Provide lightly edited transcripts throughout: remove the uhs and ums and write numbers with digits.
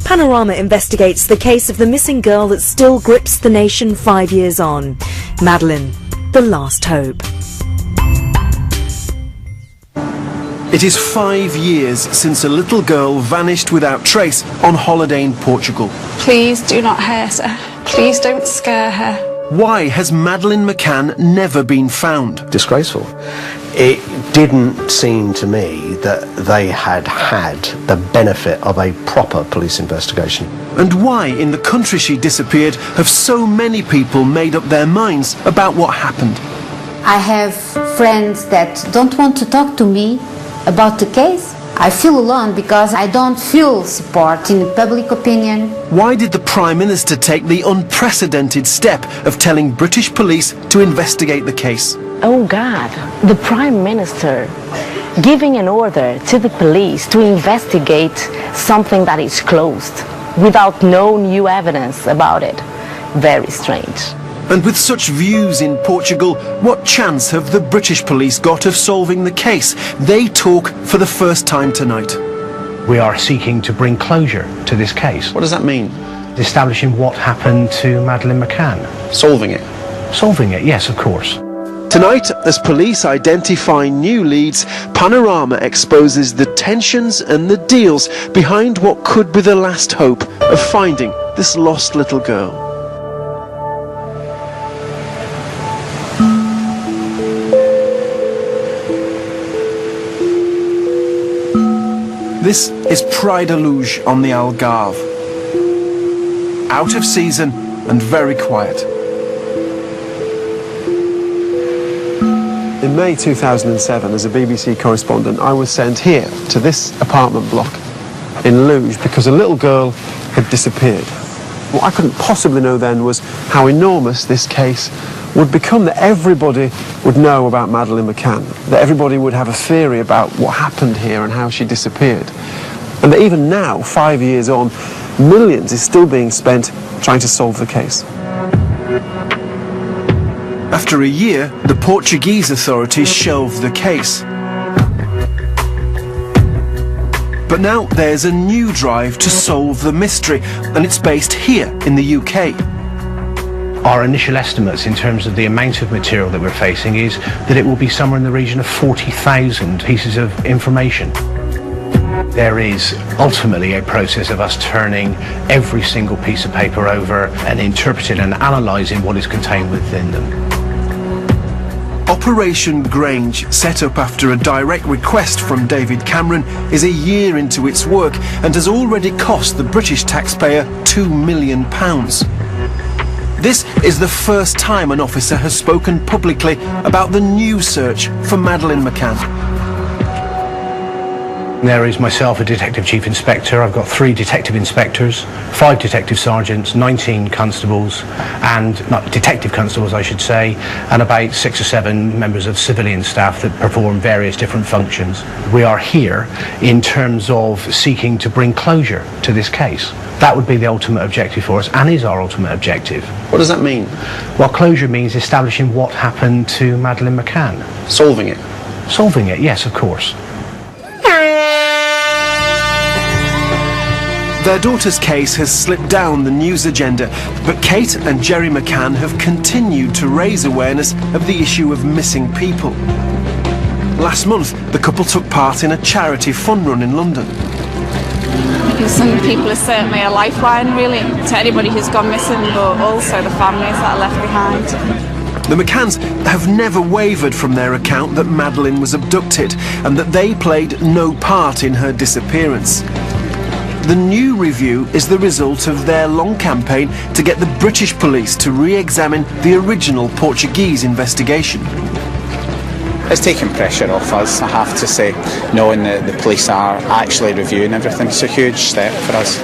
Panorama investigates the case of the missing girl that still grips the nation 5 years on. Madeleine, the last hope. It is 5 years since a little girl vanished without trace on holiday in Portugal. Please do not hurt her. Please don't scare her. Why has Madeleine McCann never been found? Disgraceful. It didn't seem to me that they had the benefit of a proper police investigation. And why, in the country she disappeared, have so many people made up their minds about what happened? I have friends that don't want to talk to me about the case. I feel alone because I don't feel support in public opinion. Why did the Prime Minister take the unprecedented step of telling British police to investigate the case? Oh God, the Prime Minister giving an order to the police to investigate something that is closed without no new evidence about it. Very strange. And with such views in Portugal, what chance have the British police got of solving the case? They talk for the first time tonight. We are seeking to bring closure to this case. What does that mean? Establishing what happened to Madeleine McCann. Solving it? Solving it, yes, of course. Tonight, as police identify new leads, Panorama exposes the tensions and the deals behind what could be the last hope of finding this lost little girl. This is Pride Luge on the Algarve. Out of season and very quiet. In May 2007, as a BBC correspondent, I was sent here to this apartment block in Luge because a little girl had disappeared. What I couldn't possibly know then was how enormous this case would become, that everybody would know about Madeleine McCann, that everybody would have a theory about what happened here and how she disappeared. And that even now, 5 years on, millions is still being spent trying to solve the case. After a year, the Portuguese authorities shelved the case. But now there's a new drive to solve the mystery, and it's based here in the UK. Our initial estimates in terms of the amount of material that we're facing is that it will be somewhere in the region of 40,000 pieces of information. There is ultimately a process of us turning every single piece of paper over and interpreting and analysing what is contained within them. Operation Grange, set up after a direct request from David Cameron, is a year into its work and has already cost the British taxpayer £2 million. This is the first time an officer has spoken publicly about the new search for Madeleine McCann. There is myself, a Detective Chief Inspector. I've got 3 detective inspectors, 5 detective sergeants, 19 constables, and not detective constables I should say, and about 6 or 7 members of civilian staff that perform various different functions. We are here in terms of seeking to bring closure to this case. That would be the ultimate objective for us, and is our ultimate objective. What does that mean? Well, closure means establishing what happened to Madeleine McCann. Solving it? Solving it, yes, of course. Their daughter's case has slipped down the news agenda, but Kate and Jerry McCann have continued to raise awareness of the issue of missing people. Last month, the couple took part in a charity fun run in London. Missing people is certainly a lifeline, really, to anybody who's gone missing, but also the families that are left behind. The McCanns have never wavered from their account that Madeleine was abducted and that they played no part in her disappearance. The new review is the result of their long campaign to get the British police to re-examine the original Portuguese investigation. It's taken pressure off us, I have to say, knowing that the police are actually reviewing everything. It's a huge step for us.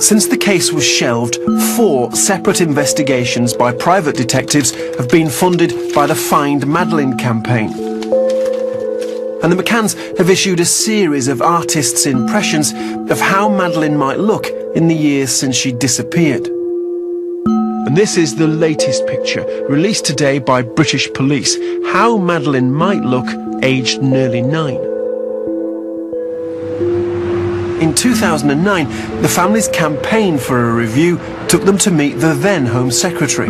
Since the case was shelved, 4 separate investigations by private detectives have been funded by the Find Madeleine campaign. And the McCanns have issued a series of artists' impressions of how Madeleine might look in the years since she disappeared. And this is the latest picture, released today by British police, how Madeleine might look aged nearly 9. In 2009, the family's campaign for a review took them to meet the then Home Secretary.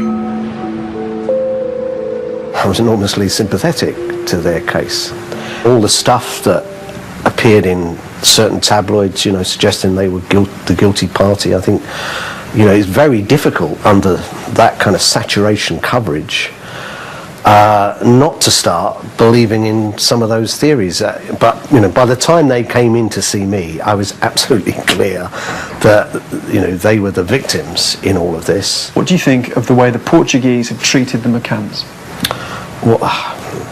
I was enormously sympathetic to their case. All the stuff that appeared in certain tabloids, you know, suggesting they were the guilty party, I think, you know, it's very difficult under that kind of saturation coverage not to start believing in some of those theories. But, you know, by the time they came in to see me, I was absolutely clear that, you know, they were the victims in all of this. What do you think of the way the Portuguese have treated the McCanns? Well,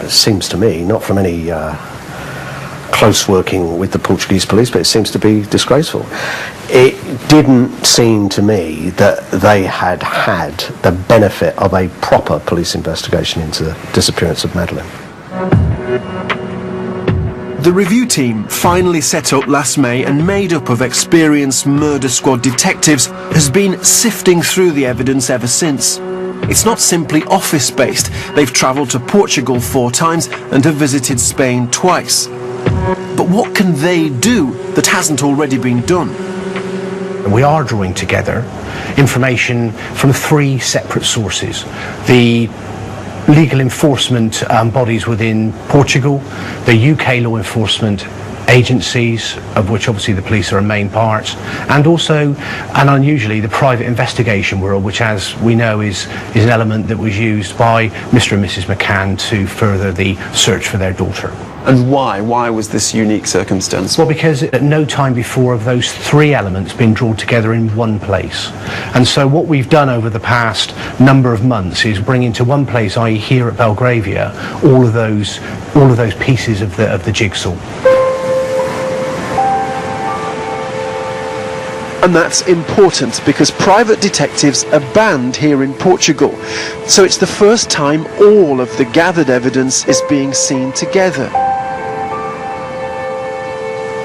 it seems to me, not from any close working with the Portuguese police, but it seems to be disgraceful. It didn't seem to me that they had had the benefit of a proper police investigation into the disappearance of Madeleine. The review team, finally set up last May and made up of experienced murder squad detectives, has been sifting through the evidence ever since. It's not simply office-based. They've travelled to Portugal 4 times and have visited Spain twice. But what can they do that hasn't already been done? We are drawing together information from 3 separate sources. The legal enforcement bodies within Portugal, the UK law enforcement agencies, of which obviously the police are a main part, and also, and unusually, the private investigation world, which, as we know, is an element that was used by Mr. and Mrs. McCann to further the search for their daughter. And why? Why was this unique circumstance? Well, because at no time before have those 3 elements been drawn together in one place. And so what we've done over the past number of months is bring into one place, i.e. here at Belgravia, all of those pieces of the jigsaw. And that's important because private detectives are banned here in Portugal. So it's the first time all of the gathered evidence is being seen together.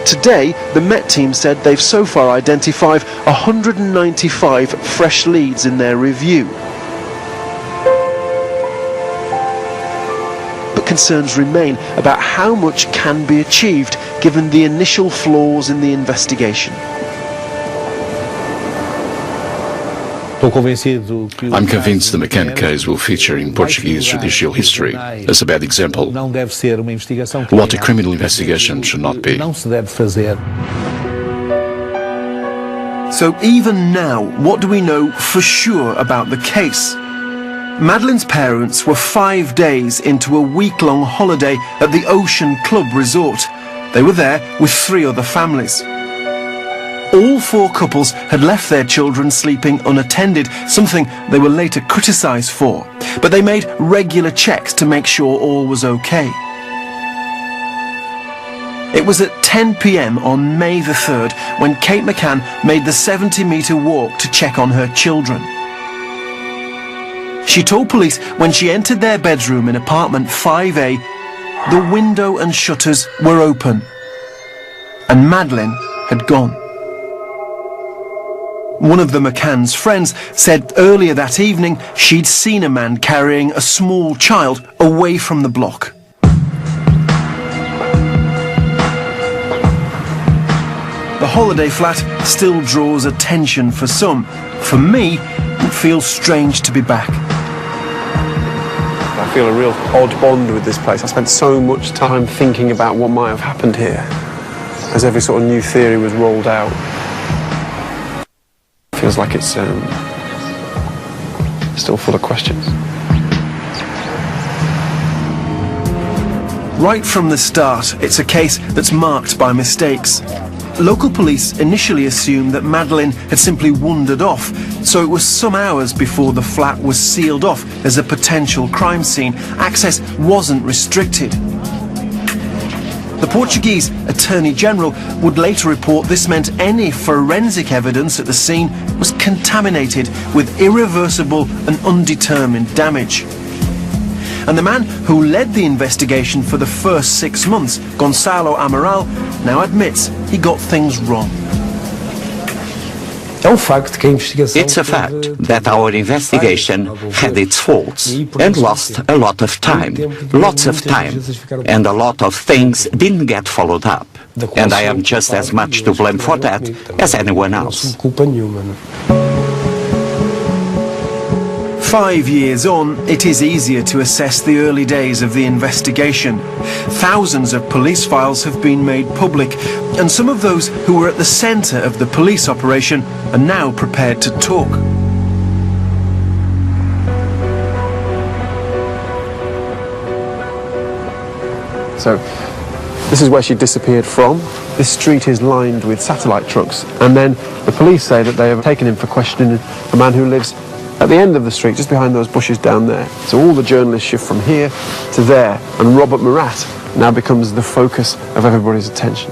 Today, the Met team said they've so far identified 195 fresh leads in their review. But concerns remain about how much can be achieved given the initial flaws in the investigation. I'm convinced the McCann case will feature in Portuguese judicial history as a bad example. What a criminal investigation should not be. So even now, what do we know for sure about the case? Madeleine's parents were 5 days into a week-long holiday at the Ocean Club Resort. They were there with 3 other families. All 4 couples had left their children sleeping unattended, something they were later criticised for. But they made regular checks to make sure all was okay. It was at 10 p.m. on May the 3rd when Kate McCann made the 70-metre walk to check on her children. She told police when she entered their bedroom in apartment 5A, the window and shutters were open, and Madeleine had gone. One of the McCann's friends said earlier that evening she'd seen a man carrying a small child away from the block. The holiday flat still draws attention for some. For me, it feels strange to be back. I feel a real odd bond with this place. I spent so much time thinking about what might have happened here as every sort of new theory was rolled out. Feels like it's still full of questions. Right from the start, it's a case that's marked by mistakes. Local police initially assumed that Madeleine had simply wandered off, so it was some hours before the flat was sealed off as a potential crime scene. Access wasn't restricted. The Portuguese Attorney General would later report this meant any forensic evidence at the scene was contaminated with irreversible and undetermined damage. And the man who led the investigation for the first 6 months, Gonçalo Amaral, now admits he got things wrong. It's a fact that our investigation had its faults and lost a lot of time, lots of time, and a lot of things didn't get followed up. And I am just as much to blame for that as anyone else. 5 years on, it is easier to assess the early days of the investigation. Thousands of police files have been made public, and some of those who were at the centre of the police operation are now prepared to talk. So, this is where she disappeared from. This street is lined with satellite trucks, and then the police say that they have taken him for questioning a man who lives at the end of the street, just behind those bushes down there. So all the journalists shift from here to there, and Robert Murat now becomes the focus of everybody's attention.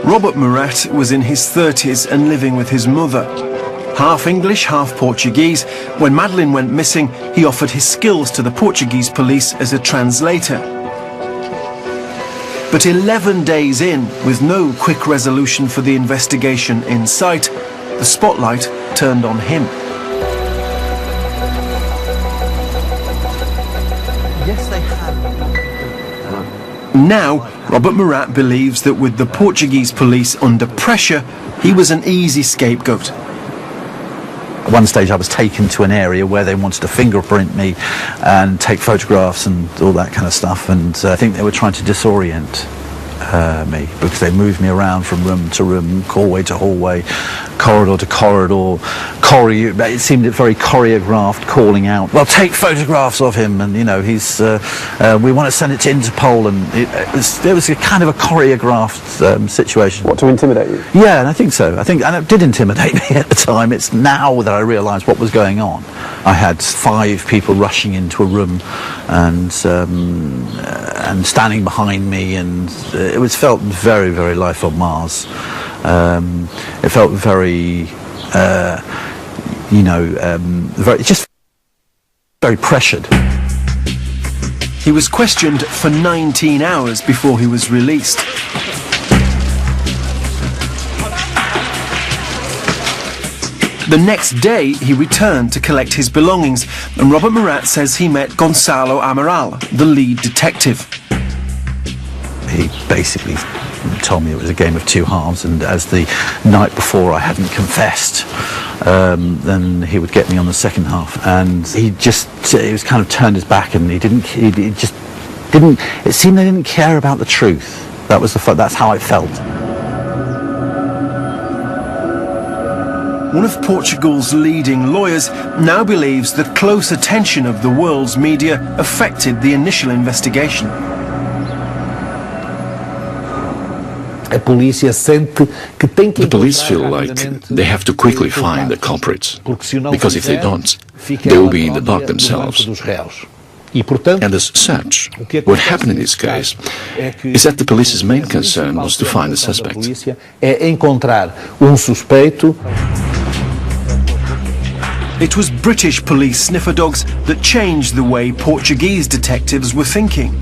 Robert Murat was in his 30s and living with his mother. Half English, half Portuguese, when Madeleine went missing, he offered his skills to the Portuguese police as a translator. But 11 days in, with no quick resolution for the investigation in sight, the spotlight turned on him. Yes, they have. Now, Robert Murat believes that with the Portuguese police under pressure, he was an easy scapegoat. At one stage I was taken to an area where they wanted to fingerprint me and take photographs and all that kind of stuff, and I think they were trying to disorient me, because they moved me around from room to room, hallway to hallway, corridor to corridor. It seemed very choreographed, calling out, well, take photographs of him, and you know, he's we want to send it to Interpol, and it was a kind of a choreographed situation. What, to intimidate you? Yeah, and I think so. And it did intimidate me at the time. It's now that I realise what was going on. I had 5 people rushing into a room and standing behind me, and it felt very, very life on Mars. It felt very, just very pressured. He was questioned for 19 hours before he was released. The next day, he returned to collect his belongings, and Robert Murat says he met Gonçalo Amaral, the lead detective. He basically told me it was a game of 2 halves, and as the night before I hadn't confessed, then he would get me on the second half, and he was kind of turned his back, and it seemed they didn't care about the truth. That's how I felt. One of Portugal's leading lawyers now believes that close attention of the world's media affected the initial investigation. The police feel like they have to quickly find the culprits, because if they don't, they will be in the dark themselves. And as such, what happened in this case is that the police's main concern was to find the suspect. It was British police sniffer dogs that changed the way Portuguese detectives were thinking.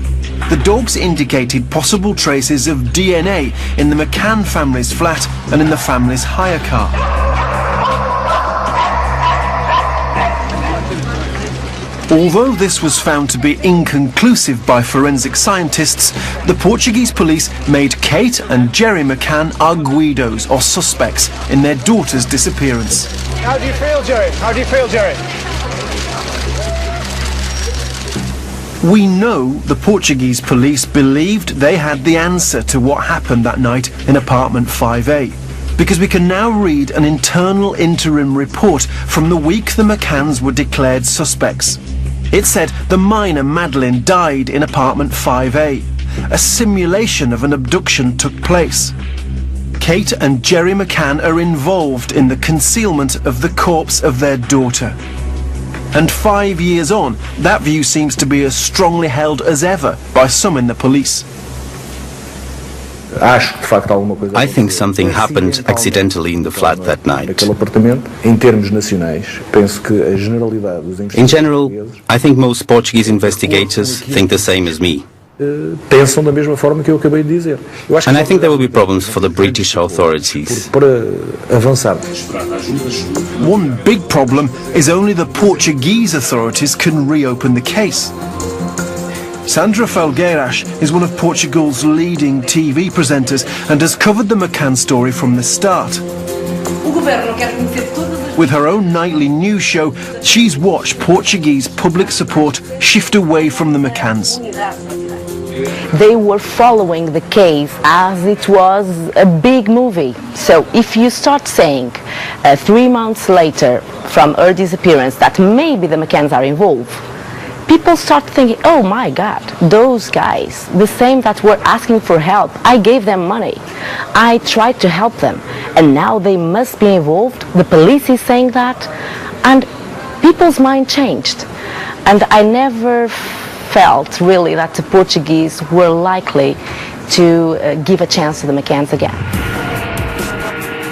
The dogs indicated possible traces of DNA in the McCann family's flat and in the family's hire car. Although this was found to be inconclusive by forensic scientists, the Portuguese police made Kate and Jerry McCann arguidos, or suspects, in their daughter's disappearance. How do you feel, Jerry? How do you feel, Jerry? We know the Portuguese police believed they had the answer to what happened that night in apartment 5A, because we can now read an internal interim report from the week the McCanns were declared suspects. It said the minor Madeleine died in apartment 5A. A simulation of an abduction took place. Kate and Jerry McCann are involved in the concealment of the corpse of their daughter. And 5 years on, that view seems to be as strongly held as ever by some in the police. I think something happened accidentally in the flat that night. In general, I think most Portuguese investigators think the same as me. pensam da mesma forma que eu acabei de dizer. And I think there will be problems for the British authorities. Para avançarmos. One big problem is only the Portuguese authorities can reopen the case. Sandra Felgueiras is one of Portugal's leading TV presenters and has covered the McCann story from the start. With her own nightly news show, she's watched Portuguese public support shift away from the McCanns. They were following the case as it was a big movie. So if you start saying 3 months later from her disappearance that maybe the McCanns are involved, people start thinking, oh my God, those guys, the same that were asking for help, I gave them money, I tried to help them, and now they must be involved. The police is saying that, and people's mind changed. And I never felt really that the Portuguese were likely to give a chance to the McCanns again.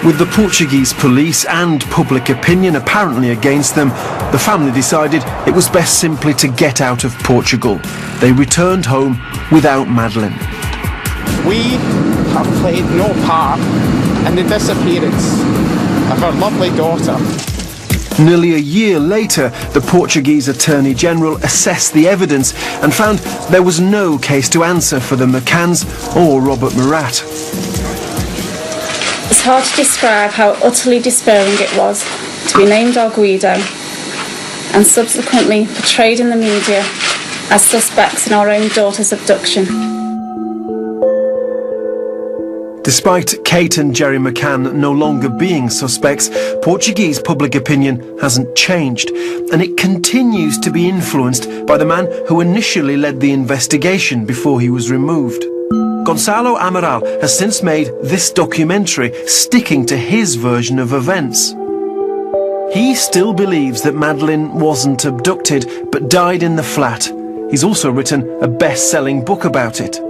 With the Portuguese police and public opinion apparently against them, the family decided it was best simply to get out of Portugal. They returned home without Madeleine. We have played no part in the disappearance of our lovely daughter. Nearly a year later, the Portuguese Attorney General assessed the evidence and found there was no case to answer for the McCanns or Robert Murat. It's hard to describe how utterly despairing it was to be named our Guido and subsequently portrayed in the media as suspects in our own daughter's abduction. Despite Kate and Jerry McCann no longer being suspects, Portuguese public opinion hasn't changed, and it continues to be influenced by the man who initially led the investigation before he was removed. Gonçalo Amaral has since made this documentary sticking to his version of events. He still believes that Madeleine wasn't abducted but died in the flat. He's also written a best-selling book about it.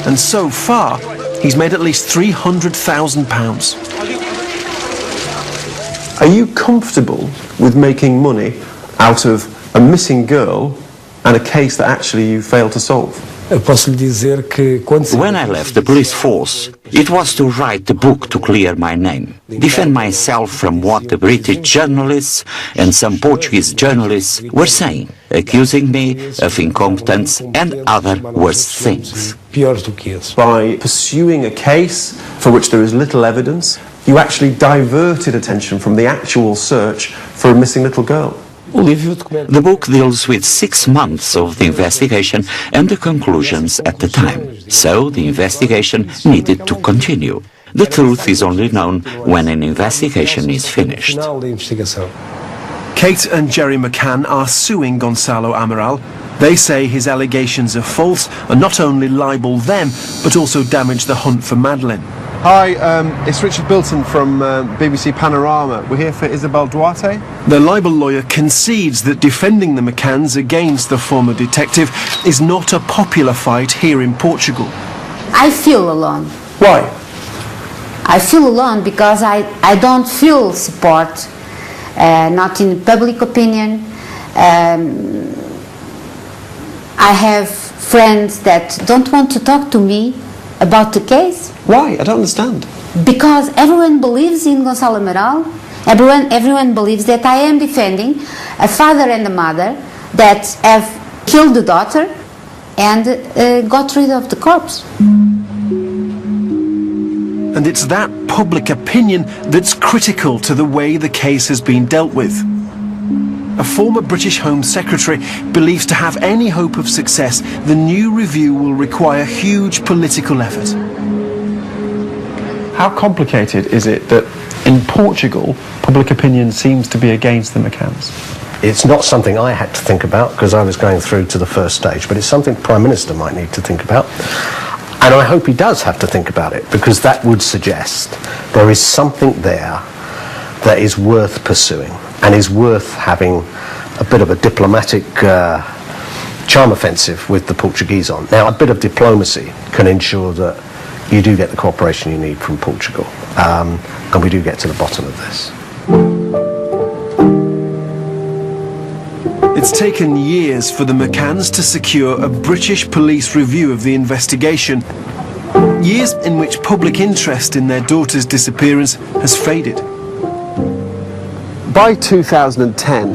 And so far, he's made at least £300,000. Are you comfortable with making money out of a missing girl and a case that actually you failed to solve? When I left the police force, it was to write the book to clear my name, defend myself from what the British journalists and some Portuguese journalists were saying, accusing me of incompetence and other worse things. By pursuing a case for which there is little evidence, you actually diverted attention from the actual search for a missing little girl. The book deals with 6 months of the investigation and the conclusions at the time, so the investigation needed to continue. The truth is only known when an investigation is finished. Kate and Jerry McCann are suing Gonçalo Amaral. They say his allegations are false and not only libel them, but also damage the hunt for Madeleine. Hi, it's Richard Bilton from BBC Panorama. We're here for Isabel Duarte. The libel lawyer concedes that defending the McCanns against the former detective is not a popular fight here in Portugal. I feel alone. Why? I feel alone because I don't feel support, not in public opinion. I have friends that don't want to talk to me about the case. Why? I don't understand. Because everyone believes in Gonçalo Amaral. Everyone believes that I am defending a father and a mother that have killed the daughter and got rid of the corpse. And it's that public opinion that's critical to the way the case has been dealt with. A former British Home Secretary believes to have any hope of success, the new review will require huge political effort. How complicated is it that in Portugal, public opinion seems to be against the McCanns? It's not something I had to think about because I was going through to the first stage, but it's something the Prime Minister might need to think about. And I hope he does have to think about it, because that would suggest there is something there that is worth pursuing and is worth having a bit of a diplomatic charm offensive with the Portuguese on. Now, a bit of diplomacy can ensure that you do get the cooperation you need from Portugal, and we do get to the bottom of this. It's taken years for the McCanns to secure a British police review of the investigation. Years in which public interest in their daughter's disappearance has faded. By 2010,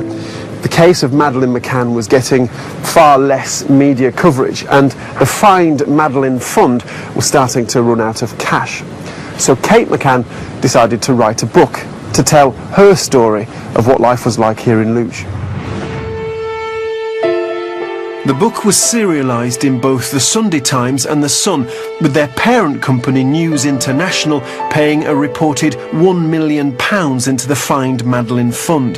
the case of Madeleine McCann was getting far less media coverage, and the Find Madeleine Fund was starting to run out of cash. So Kate McCann decided to write a book to tell her story of what life was like here in Luge. The book was serialised in both the Sunday Times and the Sun, with their parent company News International paying a reported £1 million into the Find Madeleine Fund.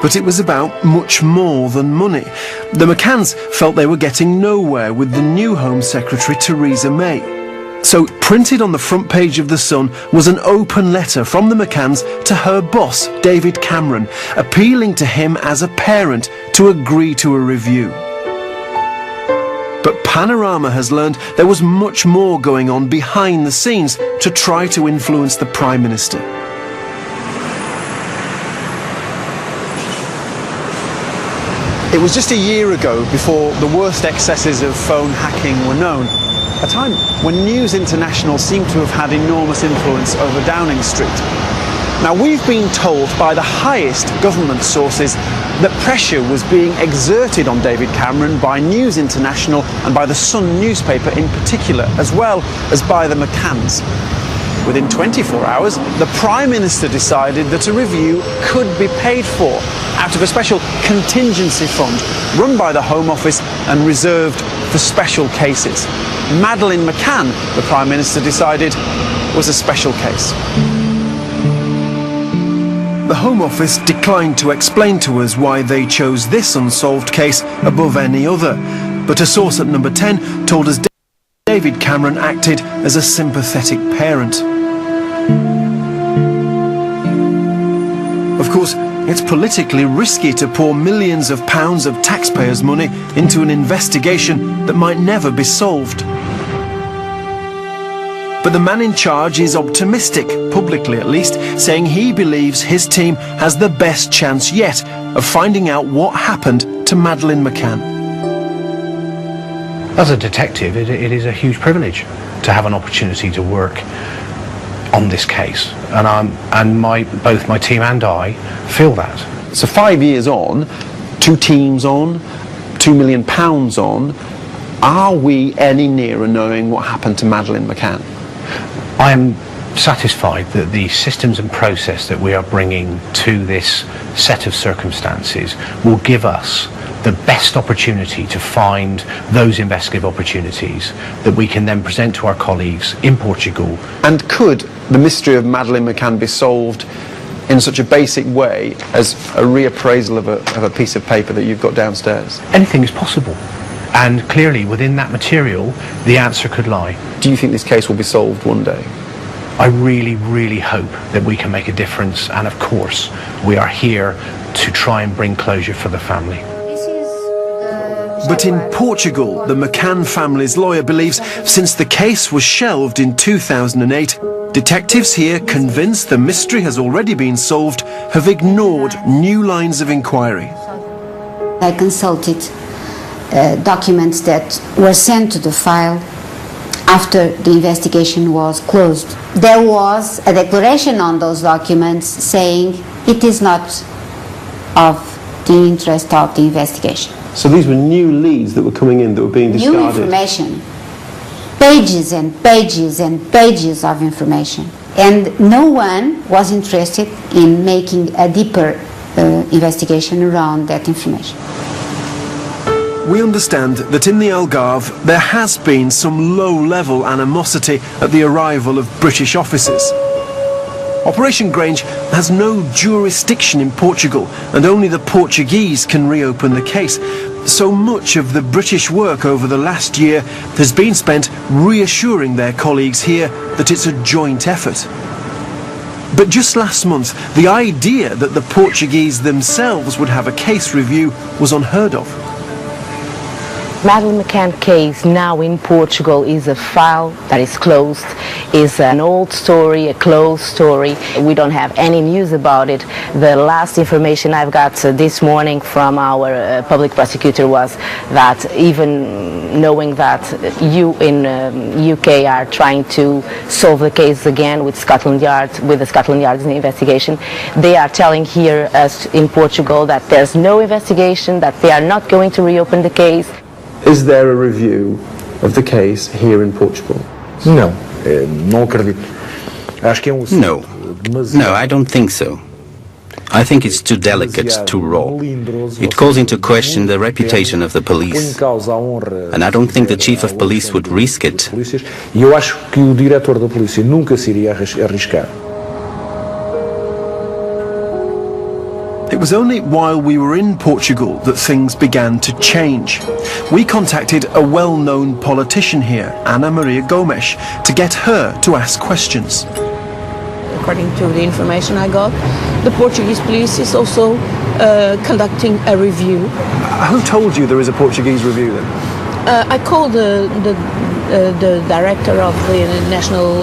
But it was about much more than money. The McCanns felt they were getting nowhere with the new Home Secretary Theresa May. So, printed on the front page of The Sun was an open letter from the McCanns to her boss, David Cameron, appealing to him as a parent to agree to a review. But Panorama has learned there was much more going on behind the scenes to try to influence the Prime Minister. It was just a year ago before the worst excesses of phone hacking were known. A time when News International seemed to have had enormous influence over Downing Street. Now, we've been told by the highest government sources that pressure was being exerted on David Cameron by News International and by the Sun newspaper in particular, as well as by the McCanns. Within 24 hours, the Prime Minister decided that a review could be paid for out of a special contingency fund run by the Home Office and reserved for special cases. Madeleine McCann, the Prime Minister decided, was a special case. The Home Office declined to explain to us why they chose this unsolved case above any other, but a source at Number 10 told us David Cameron acted as a sympathetic parent. Of course, it's politically risky to pour millions of pounds of taxpayers' money into an investigation that might never be solved. But the man in charge is optimistic, publicly at least, saying he believes his team has the best chance yet of finding out what happened to Madeleine McCann. As a detective, it is a huge privilege to have an opportunity to work on this case, and both my team and I feel that. So 5 years on, 2 teams on, £2 million on, are we any nearer knowing what happened to Madeleine McCann? I am satisfied that the systems and process that we are bringing to this set of circumstances will give us the best opportunity to find those investigative opportunities that we can then present to our colleagues in Portugal. And could the mystery of Madeleine McCann be solved in such a basic way as a reappraisal of a piece of paper that you've got downstairs? Anything is possible. And clearly, within that material, the answer could lie. Do you think this case will be solved one day? I really, really hope that we can make a difference, and of course, we are here to try and bring closure for the family. But in Portugal, the McCann family's lawyer believes since the case was shelved in 2008, detectives here, convinced the mystery has already been solved, have ignored new lines of inquiry. I consulted documents that were sent to the file after the investigation was closed. There was a declaration on those documents saying it is not of the interest of the investigation. So these were new leads that were coming in that were being discarded? New information. Pages and pages and pages of information. And no one was interested in making a deeper investigation around that information. We understand that in the Algarve there has been some low-level animosity at the arrival of British officers. Operation Grange has no jurisdiction in Portugal, and only the Portuguese can reopen the case. So much of the British work over the last year has been spent reassuring their colleagues here that it's a joint effort. But just last month, the idea that the Portuguese themselves would have a case review was unheard of. Madeleine McCann case now in Portugal is a file that is closed, is an old story, a closed story. We don't have any news about it. The last information I've got this morning from our public prosecutor was that even knowing that you in UK are trying to solve the case again with Scotland Yard, with the Scotland Yard's investigation, they are telling here us in Portugal that there's no investigation, that they are not going to reopen the case. Is there a review of the case here in Portugal? Não, não acredito. Acho que é No. No, I don't think so. I think it's too delicate, too raw. It calls into question the reputation of the police. And I don't think the chief of police would risk it. E eu acho que o diretor da polícia nunca se iria arriscar. It was only while we were in Portugal that things began to change. We contacted a well-known politician here, Ana Maria Gomes, to get her to ask questions. According to the information I got, the Portuguese police is also conducting a review. Who told you there is a Portuguese review then? I called the director of the National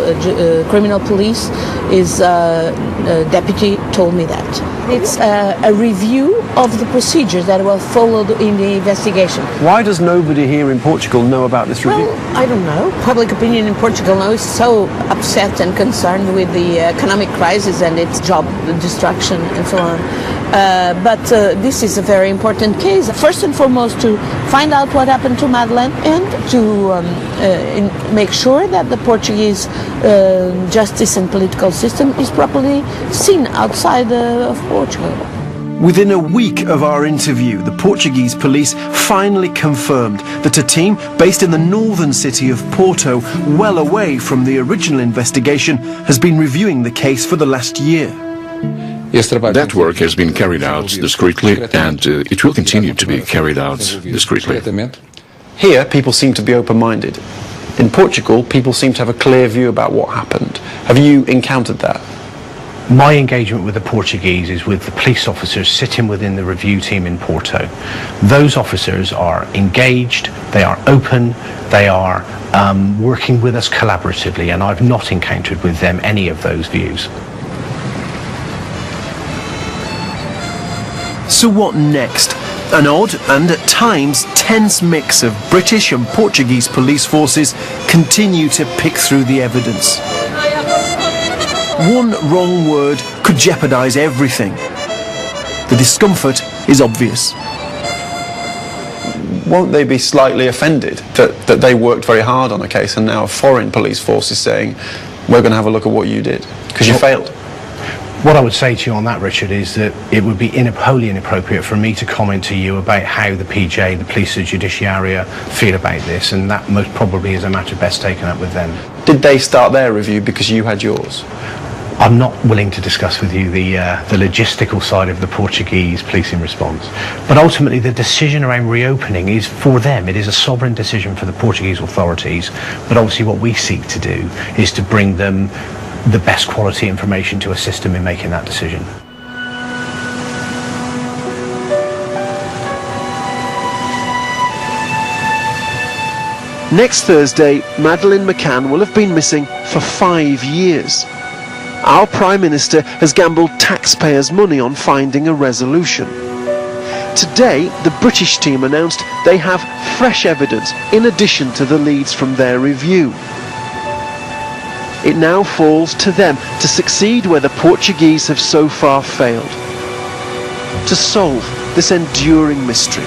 Criminal Police. His deputy told me that. It's a review of the procedures that were followed in the investigation. Why does nobody here in Portugal know about this review? Well, I don't know. Public opinion in Portugal now is so upset and concerned with the economic crisis and its job destruction and so on. But this is a very important case. First and foremost, to find out what happened to Madeleine and to make sure that the Portuguese justice and political system is properly seen outside of Portugal. Within a week of our interview, the Portuguese police finally confirmed that a team based in the northern city of Porto, well away from the original investigation, has been reviewing the case for the last year. That work has been carried out discreetly, and it will continue to be carried out discreetly. Here, people seem to be open-minded. In Portugal, people seem to have a clear view about what happened. Have you encountered that? My engagement with the Portuguese is with the police officers sitting within the review team in Porto. Those officers are engaged, they are open, they are working with us collaboratively, and I've not encountered with them any of those views. So what next? An odd and at times tense mix of British and Portuguese police forces continue to pick through the evidence. One wrong word could jeopardise everything. The discomfort is obvious. Won't they be slightly offended that they worked very hard on a case and now a foreign police force is saying, we're going to have a look at what you did, because you failed? What I would say to you on that, Richard, is that it would be wholly inappropriate for me to comment to you about how the PJ, the Police and Judiciaria, feel about this, and that most probably is a matter best taken up with them. Did they start their review because you had yours? I'm not willing to discuss with you the logistical side of the Portuguese policing response. But ultimately, the decision around reopening is for them. It is a sovereign decision for the Portuguese authorities. But obviously what we seek to do is to bring them the best quality information to assist them in making that decision. Next Thursday, Madeleine McCann will have been missing for 5 years. Our Prime Minister has gambled taxpayers' money on finding a resolution. Today, the British team announced they have fresh evidence in addition to the leads from their review. It now falls to them to succeed where the Portuguese have so far failed. To solve this enduring mystery.